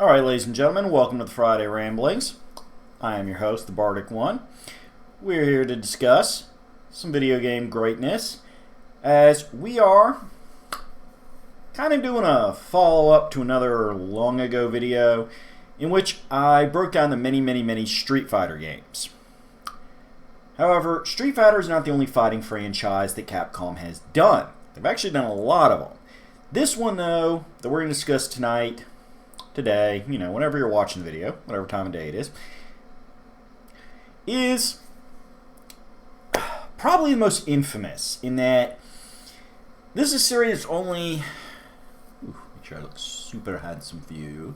Alright, ladies and gentlemen, welcome to the Friday Ramblings. I am your host, the Bardic one. We're here to discuss some video game greatness, as we are kind of doing a follow-up to another long ago video in which I broke down the many Street Fighter games. However, Street Fighter is not the only fighting franchise that Capcom has done. They've actually done a lot of them. This one, though, that we're going to discuss tonight, today, whenever you're watching the video, whatever time of day it is probably the most infamous in that this is a series that's only... make sure I look super handsome for you.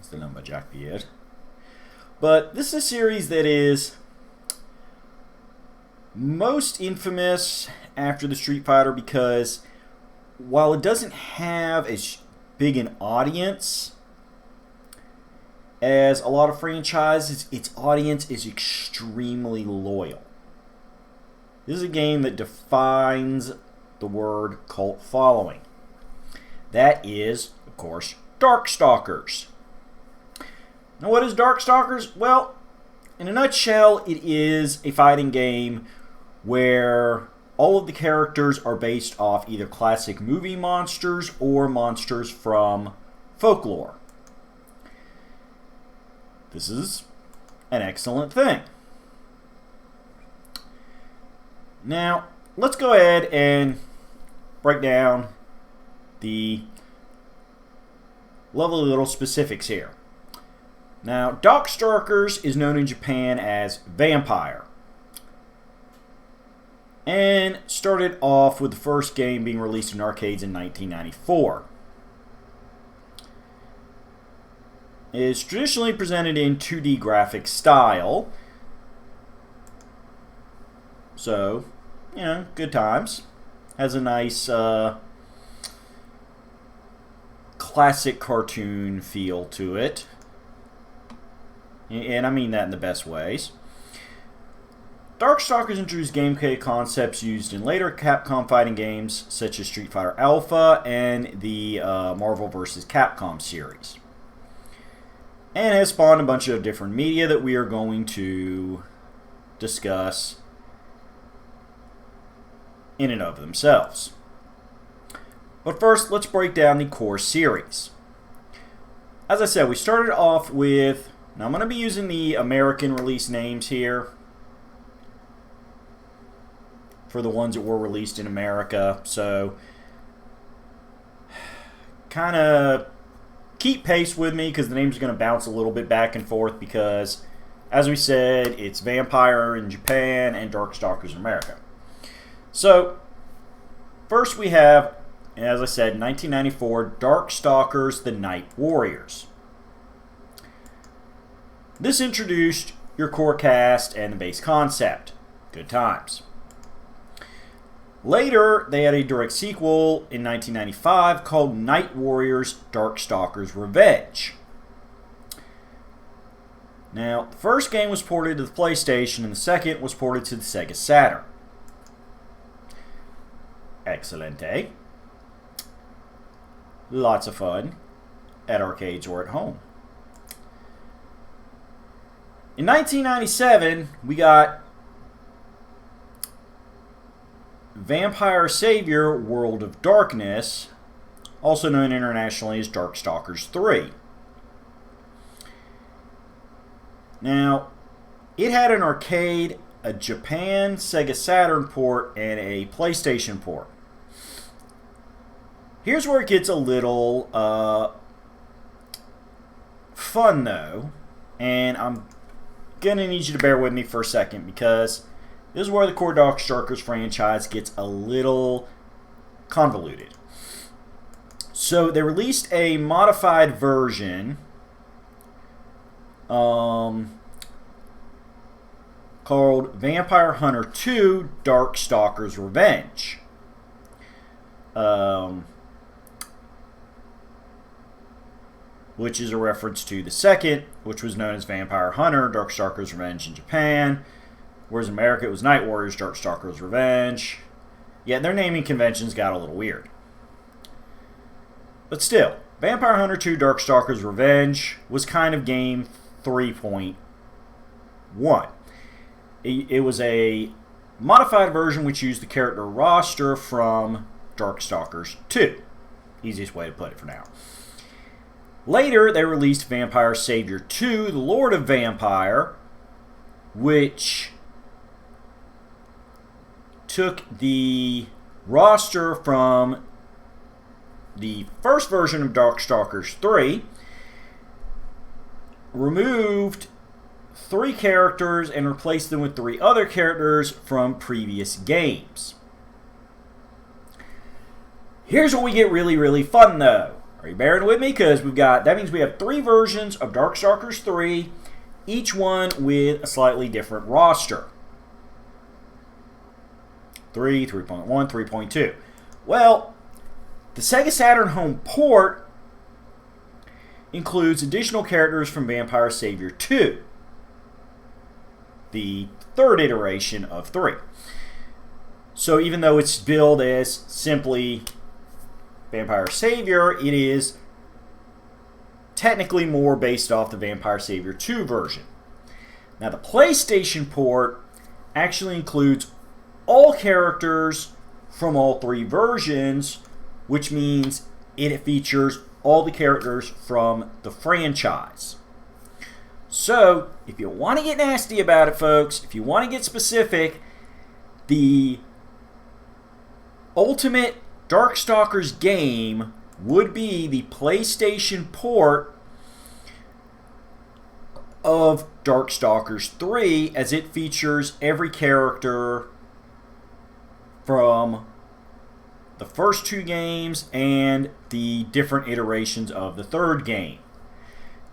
It's the lumberjack beard. But this is a series that is most infamous after the Street Fighter because while it doesn't have as big an audience as a lot of franchises, its audience is extremely loyal. This is a game that defines the word cult following. That is, of course, Darkstalkers. Now, what is Darkstalkers? Well, in a nutshell, it is a fighting game where all of the characters are based off either classic movie monsters or monsters from folklore. This is an excellent thing. Now, let's go ahead and break down the lovely little specifics here. Now, Darkstalkers is known in Japan as Vampire, and started off with the first game being released in arcades in 1994. It is traditionally presented in 2D graphic style, so, good times. Has a nice classic cartoon feel to it, and I mean that in the best ways. Darkstalkers introduced gameplay concepts used in later Capcom fighting games such as Street Fighter Alpha and the Marvel vs. Capcom series. And has spawned a bunch of different media that we are going to discuss in and of themselves. But first, let's break down the core series. As I said, we started off with... Now, I'm going to be using the American release names here for the ones that were released in America, so kind of keep pace with me because the names are going to bounce a little bit back and forth because, as we said, it's Vampire in Japan and Darkstalkers in America. So, first we have, as I said, 1994, Darkstalkers the Night Warriors. This introduced your core cast and the base concept. Good times. Later, they had a direct sequel in 1995 called Night Warriors Darkstalkers Revenge. Now, the first game was ported to the PlayStation and the second was ported to the Sega Saturn. Excellent, eh? Lots of fun at arcades or at home. In 1997, we got Vampire Savior World of Darkness, also known internationally as Darkstalkers 3. Now, it had an arcade, a Japan Sega Saturn port, and a PlayStation port. Here's where it gets a little fun, though, and I'm going to need you to bear with me for a second because this is where the core Darkstalkers franchise gets a little convoluted. So they released a modified version called Vampire Hunter 2 Darkstalkers Revenge. Which is a reference to the second, which was known as Vampire Hunter Darkstalkers Revenge in Japan. Whereas in America, it was Night Warriors, Darkstalkers Revenge. Yeah, their naming conventions got a little weird. But still, Vampire Hunter 2 Darkstalkers Revenge was kind of game 3.1. It was a modified version which used the character roster from Darkstalkers 2. Easiest way to put it for now. Later, they released Vampire Savior 2, The Lord of Vampire, which took the roster from the first version of Darkstalkers 3, removed 3 characters and replaced them with 3 other characters from previous games. Here's where we get really, really fun though. Are you bearing with me? Because that means we have 3 versions of Darkstalkers 3, each one with a slightly different roster. 3, 3.1, 3.2. Well, the Sega Saturn home port includes additional characters from Vampire Savior 2, the 3rd iteration of 3. So even though it's billed as simply Vampire Savior, it is technically more based off the Vampire Savior 2 version. Now the PlayStation port actually includes all characters from all 3 versions, which means it features all the characters from the franchise. So, if you want to get nasty about it, folks, if you want to get specific, the ultimate Darkstalkers game would be the PlayStation port of Darkstalkers 3, as it features every character from the first 2 games and the different iterations of the 3rd game.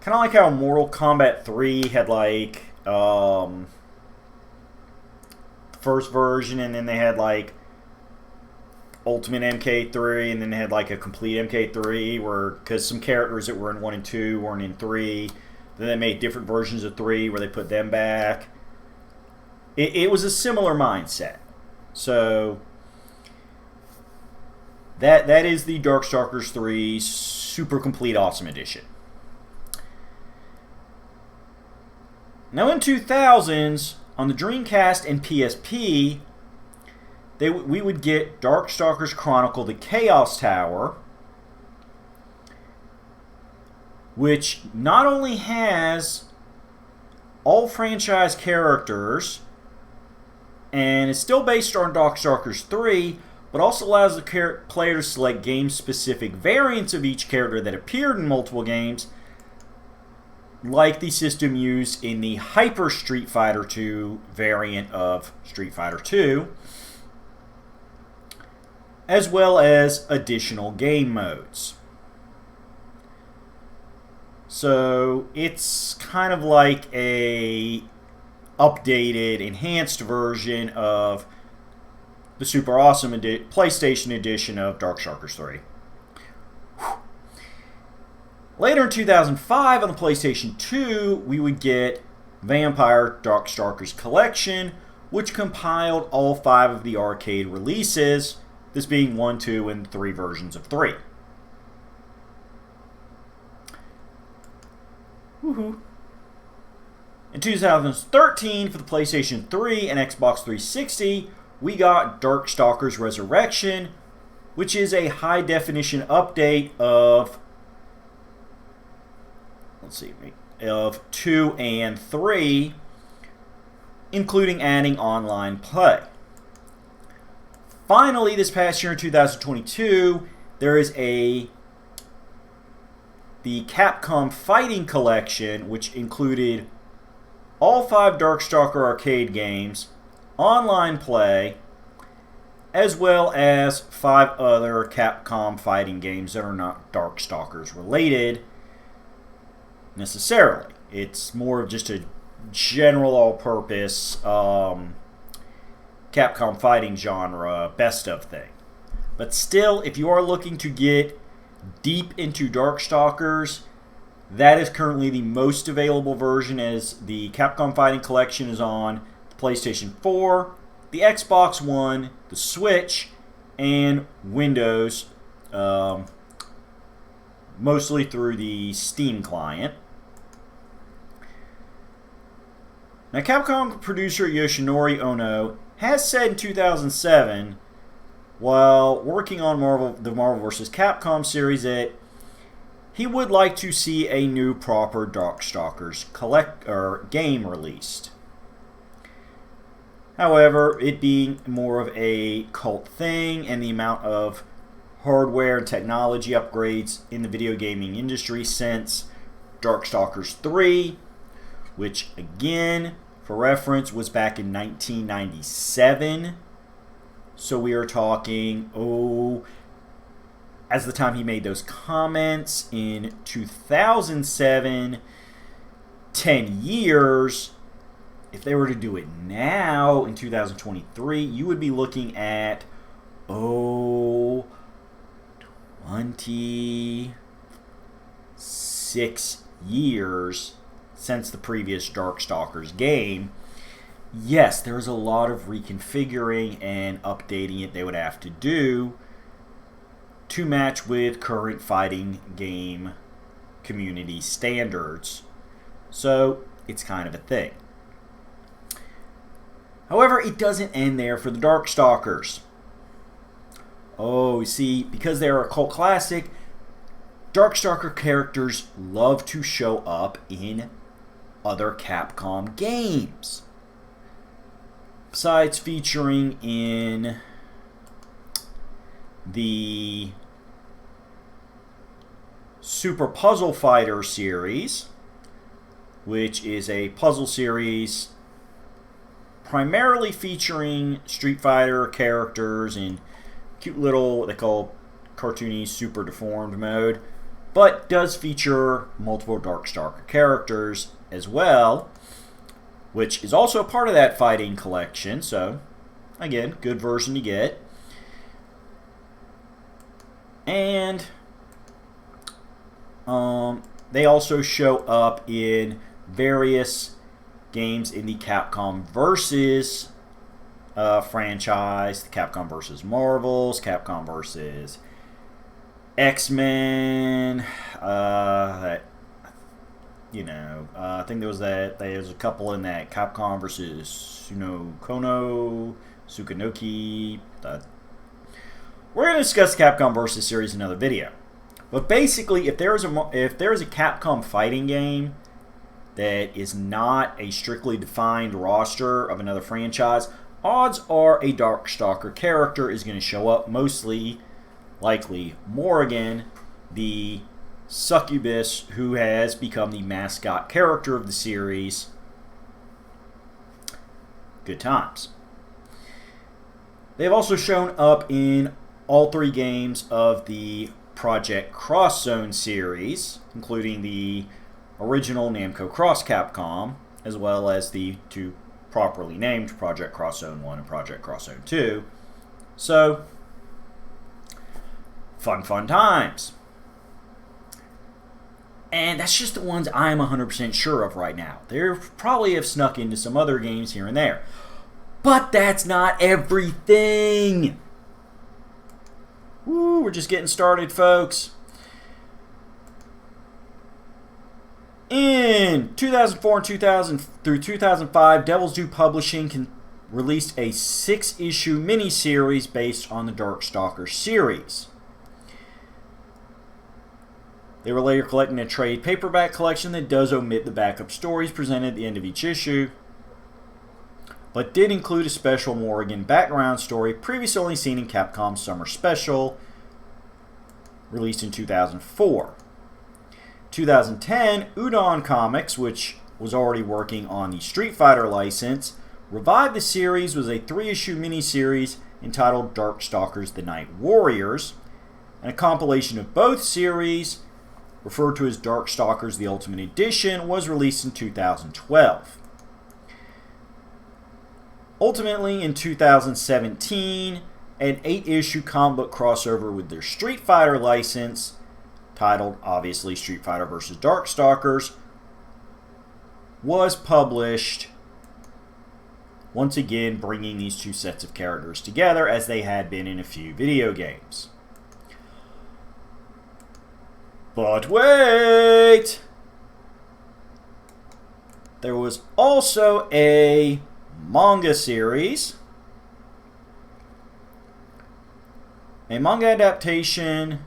Kind of like how Mortal Kombat 3 had like the first version, and then they had like Ultimate MK3, and then they had like a complete MK3, where because some characters that were in 1 and 2 weren't in 3. Then they made different versions of 3 where they put them back. It was a similar mindset. So that is the Darkstalkers 3 Super Complete Awesome Edition. Now in 2000s, on the Dreamcast and PSP, we would get Darkstalkers Chronicle: The Chaos Tower, which not only has all franchise characters and is still based on Darkstalkers 3, but also allows the player to select game-specific variants of each character that appeared in multiple games, like the system used in the Hyper Street Fighter 2 variant of Street Fighter 2, as well as additional game modes. So it's kind of like a updated, enhanced version of the Super Awesome PlayStation edition of Darkstalkers 3. Later in 2005, on the PlayStation 2, we would get Vampire Darkstalkers Collection, which compiled all 5 of the arcade releases, this being 1, 2, and 3 versions of 3. Woohoo! In 2013, for the PlayStation 3 and Xbox 360, we got Darkstalkers Resurrection, which is a high-definition update of, of 2 and 3, including adding online play. Finally, this past year in 2022, there is the Capcom Fighting Collection, which included all 5 Darkstalker arcade games, online play, as well as 5 other Capcom fighting games that are not Darkstalkers related necessarily. It's more of just a general all-purpose Capcom fighting genre best of thing. But still, if you are looking to get deep into Darkstalkers, that is currently the most available version, as the Capcom Fighting Collection is on the PlayStation 4, the Xbox One, the Switch, and Windows mostly through the Steam client. Now, Capcom producer Yoshinori Ono has said in 2007, while working on the Marvel vs. Capcom series, that he would like to see a new proper Darkstalkers game released. However, it being more of a cult thing and the amount of hardware and technology upgrades in the video gaming industry since Darkstalkers 3, which again, for reference, was back in 1997. So we are talking, as the time he made those comments in 2007, 10 years. If they were to do it now in 2023, you would be looking at 26 years since the previous Darkstalkers game. Yes, there's a lot of reconfiguring and updating it they would have to do to match with current fighting game community standards. So it's kind of a thing. However, it doesn't end there for the Darkstalkers. You see, because they're a cult classic, Darkstalker characters love to show up in other Capcom games. Besides featuring in the Super Puzzle Fighter series, which is a puzzle series primarily featuring Street Fighter characters in cute little, what they call cartoony, super deformed mode, but does feature multiple Darkstalker characters as well, which is also a part of that fighting collection. So, again, good version to get. And they also show up in various games in the Capcom Versus franchise, the Capcom Versus Marvels, Capcom Versus X-Men. I think there's a couple in that Capcom Versus Sukanoki. We're going to discuss the Capcom Versus series in another video. But basically, if there is a Capcom fighting game that is not a strictly defined roster of another franchise, odds are a Darkstalker character is going to show up. Mostly likely Morrigan, the succubus who has become the mascot character of the series. Good times. They've also shown up in all three games of the Project Cross Zone series, including the original Namco Cross Capcom, as well as the two properly named Project Cross Zone 1 and Project Cross Zone 2. So, fun times. And that's just the ones I'm 100% sure of right now. They probably have snuck into some other games here and there. But that's not everything! Woo, we're just getting started, folks. In 2004 and 2000 through 2005, Devil's Due Publishing released a 6-issue miniseries based on the Darkstalkers series. They were later collecting a trade paperback collection that does omit the backup stories presented at the end of each issue, but did include a special Morrigan background story previously only seen in Capcom's Summer Special, released in 2004. 2010, Udon Comics, which was already working on the Street Fighter license, revived the series with a 3-issue miniseries entitled Darkstalkers: The Night Warriors, and a compilation of both series, referred to as Darkstalkers: The Ultimate Edition, was released in 2012. Ultimately, in 2017, an 8-issue comic book crossover with their Street Fighter license, titled, obviously, Street Fighter vs. Darkstalkers, was published, once again bringing these two sets of characters together as they had been in a few video games. But wait! There was also a manga series. A manga adaptation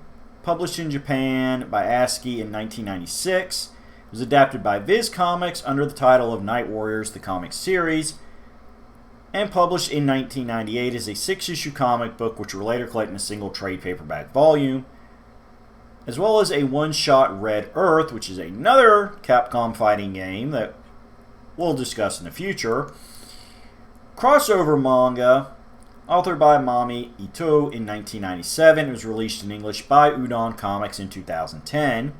published in Japan by ASCII in 1996. It was adapted by Viz Comics under the title of Night Warriors, the comic series, and published in 1998 as a 6-issue comic book, which were later collected in a single trade paperback volume, as well as a one-shot Red Earth, which is another Capcom fighting game that we'll discuss in the future. Crossover manga, authored by Mami Ito in 1997. It was released in English by Udon Comics in 2010.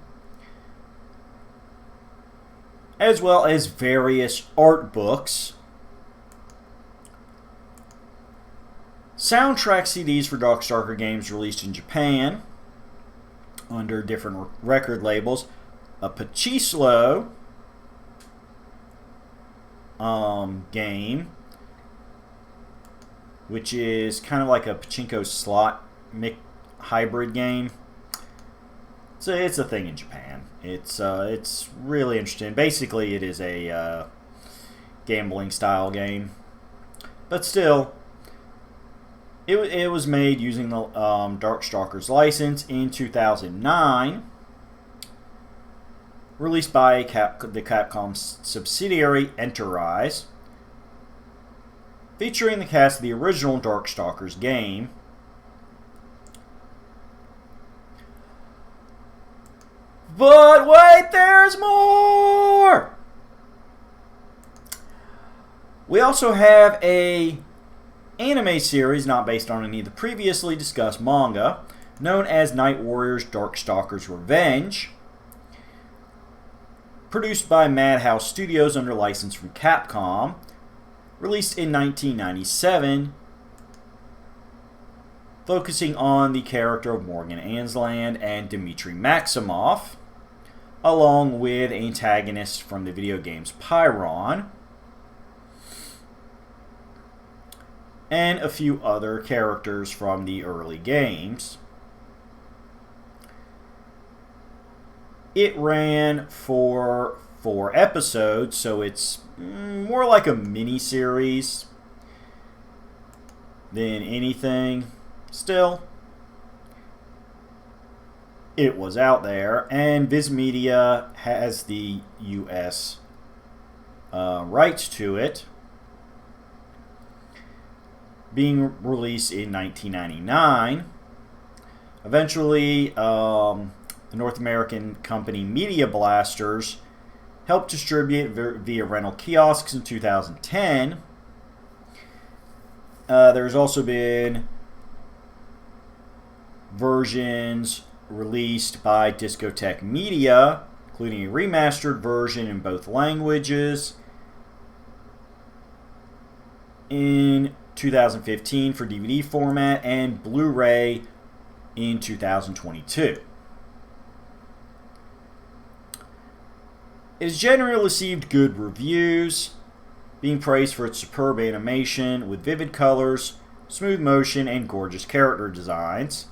As well as various art books. Soundtrack CDs for Darkstalker games released in Japan under different record labels. A Pachislo game, which is kind of like a pachinko slot hybrid game. So it's a thing in Japan. It's really interesting. Basically, it is a gambling style game, but still, it was made using the Darkstalkers license in 2009. Released by the Capcom subsidiary Enterprise, featuring the cast of the original Darkstalkers game. But wait, there's more! We also have a anime series not based on any of the previously discussed manga, known as Night Warriors Darkstalkers Revenge, produced by Madhouse Studios under license from Capcom, released in 1997, focusing on the character of Morgan Ansland and Dmitry Maximoff, along with antagonists from the video games Pyron, and a few other characters from the early games. It ran for 4 episodes, so it's more like a mini-series than anything. Still, it was out there, and Viz Media has the U.S. Rights to it, being released in 1999. Eventually, the North American company Media Blasters helped distribute via rental kiosks in 2010. There's also been versions released by Discotheque Media, including a remastered version in both languages in 2015 for DVD format, and Blu-ray in 2022. It has generally received good reviews, being praised for its superb animation with vivid colors, smooth motion, and gorgeous character designs.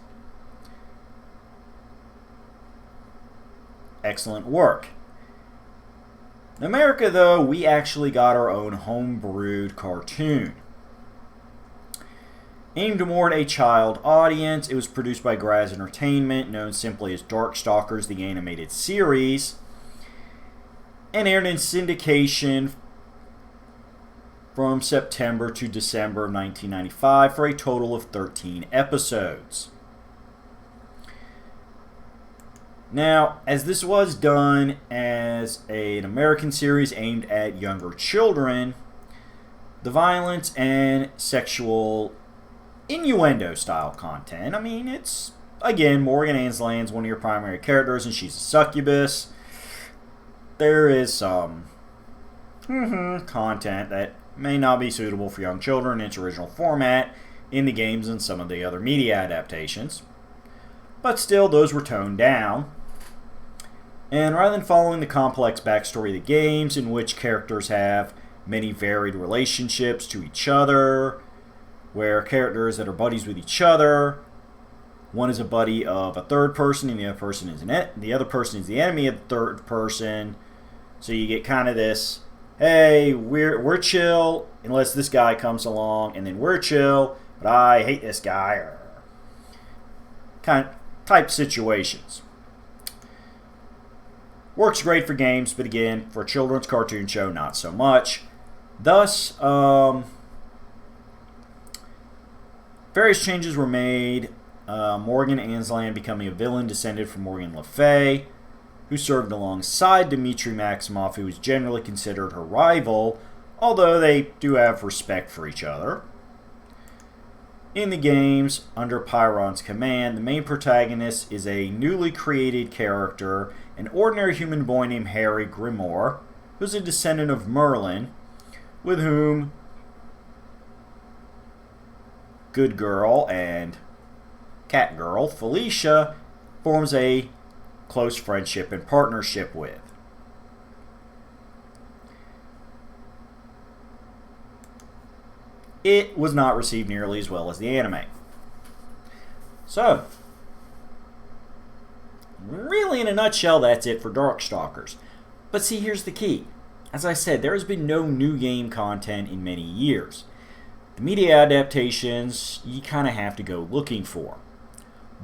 Excellent work. In America, though, we actually got our own home-brewed cartoon. Aimed toward a child audience, it was produced by Graz Entertainment, known simply as Darkstalkers, the animated series, and aired in syndication from September to December of 1995 for a total of 13 episodes. Now, as this was done as an American series aimed at younger children, the violence and sexual innuendo style content, I mean, it's, again, Morgan Ansland's one of your primary characters and she's a succubus. There is some content that may not be suitable for young children in its original format in the games and some of the other media adaptations. But still, those were toned down. And rather than following the complex backstory of the games, in which characters have many varied relationships to each other, where characters that are buddies with each other one is a buddy of a third person, and the other person is the other person is the enemy of the third person. So you get kind of this, hey, we're chill unless this guy comes along, and then we're chill, but I hate this guy, or kind of type situations. Works great for games, but again, for a children's cartoon show, not so much. Thus, various changes were made. Morgan Ansland becoming a villain descended from Morgan Le Fay, who served alongside Dmitry Maximoff, who was generally considered her rival, although they do have respect for each other. In the games, under Pyron's command, the main protagonist is a newly created character, an ordinary human boy named Harry Grimoire, who's a descendant of Merlin, with whom Good Girl and Cat Girl Felicia forms a close friendship and partnership with. It was not received nearly as well as the anime. So, really in a nutshell, that's it for Darkstalkers. But see, here's the key. As I said, there has been no new game content in many years. The media adaptations, you kind of have to go looking for.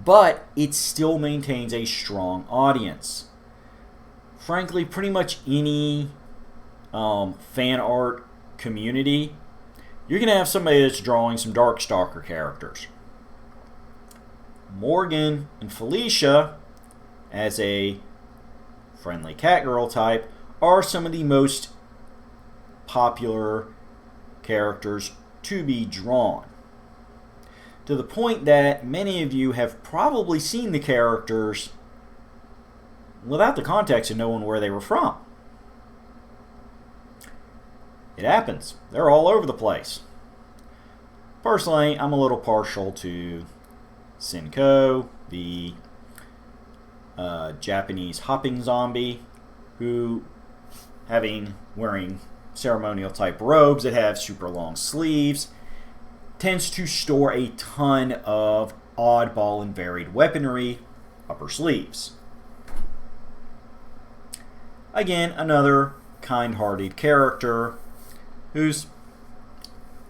But it still maintains a strong audience. Frankly, pretty much any fan art community, you're going to have somebody that's drawing some Darkstalker characters. Morgan and Felicia, as a friendly Catgirl type, are some of the most popular characters to be drawn. To the point that many of you have probably seen the characters without the context of knowing where they were from. It happens. They're all over the place. Personally, I'm a little partial to Senko, the Japanese hopping zombie, who, wearing ceremonial type robes that have super long sleeves, tends to store a ton of oddball and varied weaponry upper sleeves. Again, another kind-hearted character who's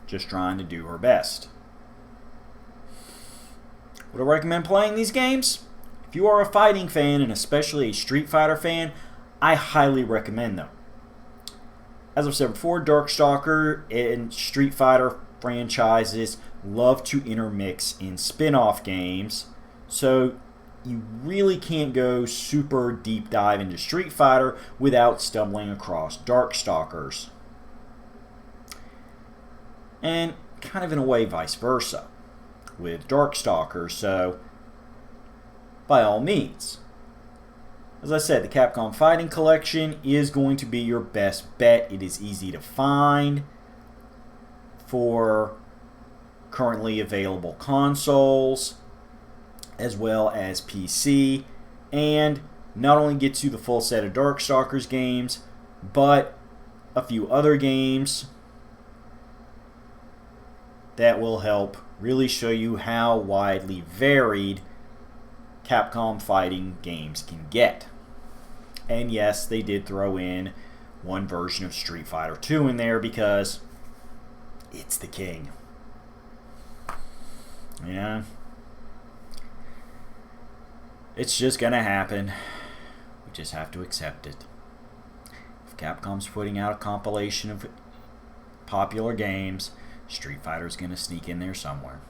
just trying to do her best. Would I recommend playing these games? If you are a fighting fan, and especially a Street Fighter fan, I highly recommend them. As I've said before, Darkstalker and Street Fighter franchises love to intermix in spin-off games, so you really can't go super deep dive into Street Fighter without stumbling across Darkstalkers. And kind of in a way vice versa with Darkstalkers, so by all means. As I said, the Capcom Fighting Collection is going to be your best bet. It is easy to find for currently available consoles as well as PC, and not only gets you the full set of Darkstalkers games, but a few other games that will help really show you how widely varied Capcom fighting games can get. And yes, they did throw in one version of Street Fighter 2 in there because it's the king. Yeah. It's just gonna happen. We just have to accept it. If Capcom's putting out a compilation of popular games, Street Fighter's gonna sneak in there somewhere.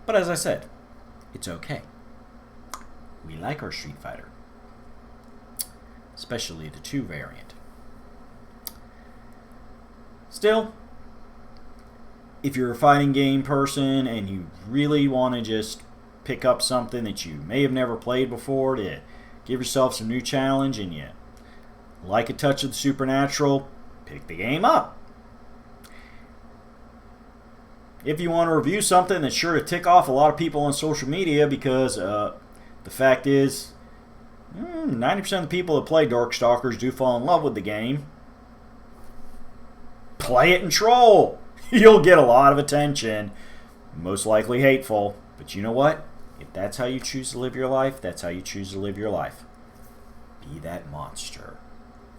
But as I said, it's okay. We like our Street Fighter. Especially the 2 variant. Still, if you're a fighting game person and you really want to just pick up something that you may have never played before to give yourself some new challenge, and you like a touch of the supernatural, pick the game up. If you want to review something that's sure to tick off a lot of people on social media, because the fact is 90% of the people that play Darkstalkers do fall in love with the game, play it and troll. You'll get a lot of attention most likely hateful, but you know what? If that's how you choose to live your life, that's how you choose to live your life. Be that monster.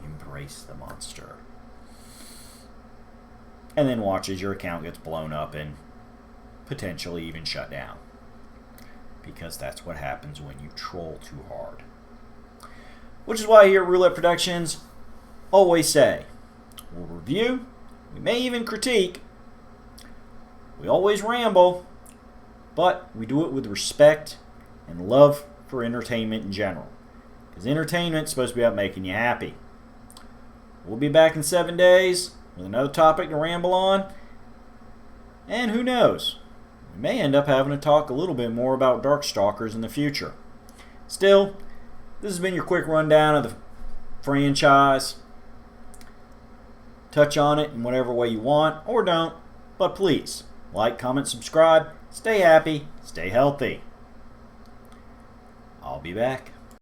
Embrace the monster. And then watch as your account gets blown up and potentially even shut down. Because that's what happens when you troll too hard. Which is why here at Roulette Productions always say, we'll review, we may even critique, we always ramble, but we do it with respect and love for entertainment in general. Because entertainment's supposed to be about making you happy. We'll be back in 7 days with another topic to ramble on. And who knows? We may end up having to talk a little bit more about Darkstalkers in the future. Still, this has been your quick rundown of the franchise. Touch on it in whatever way you want, or don't. But please, like, comment, subscribe. Stay happy, stay healthy. I'll be back.